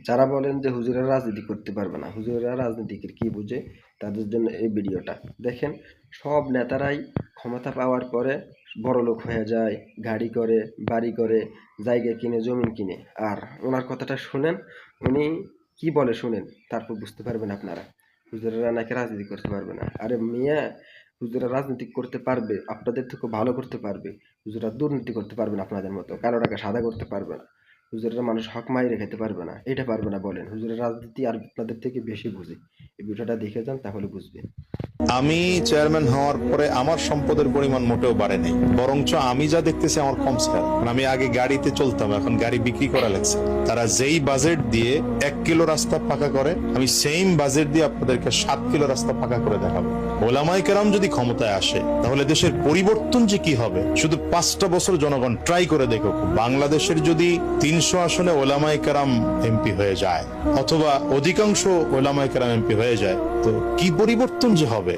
যারা বলেন যে হুজুরেরা রাজনীতি করতে পারবে না, হুজুরেরা রাজনীতিকে কি বুঝে, তাদের জন্য এই ভিডিওটা দেখেন। সব নেতারাই ক্ষমতা পাওয়ার পরে বড়লোক হয়ে যায়, গাড়ি করে, বাড়ি করে, জায়গা কিনে, জমিন কিনে। আর ওনার কথাটা শুনেন, উনি কি বলে শুনেন, তারপর বুঝতে পারবেন আপনারা হুজুরেরা নাকি রাজনীতি করতে পারবে না। আরে মিয়া, হুজুরা রাজনীতি করতে পারবে, আপনাদের থেকে ভালো করতে পারবে। হুজুরা দুর্নীতি করতে পারবে না আপনাদের মতো, কারো টাকা সাদা করতে পারবে না। হুজুরেরা মানুষ হক মাইরে খেতে পারবে না, এটা পারবে না বলেন? হুজুরের রাজনীতি আর আপনাদের থেকে বেশি বুঝে। এই ভিডিওটা দেখে যান, তাহলে বুঝবেন। আমি চেয়ারম্যান হওয়ার পরে আমার সম্পদের পরিমাণ মোটেও বাড়ে নাই, বরঞ্চ আমি যা দেখতেছি আমার কমছে। আমি আগে গাড়িতে চলতাম, এখন গাড়ি বিক্রি করা লাগছে। তারা যেই বাজেট দিয়ে 1 কিলো রাস্তা পাকা করে, আমি সেম বাজেট দিয়ে আপনাদেরকে 7 কিলো রাস্তা পাকা করে দেখাবো। ওলামায়ে কেরাম যদি ক্ষমতায় আসে, তাহলে দেশের পরিবর্তন যে কি হবে শুধু 5টা বছর জনগণ ট্রাই করে দেখুক। বাংলাদেশের যদি 300 আসনে ওলামায়ে কেরাম এমপি হয়ে যায়, অথবা অধিকাংশ ওলামায়ে কেরাম এমপি হয়ে যায়, তো কি পরিবর্তন যে হবে।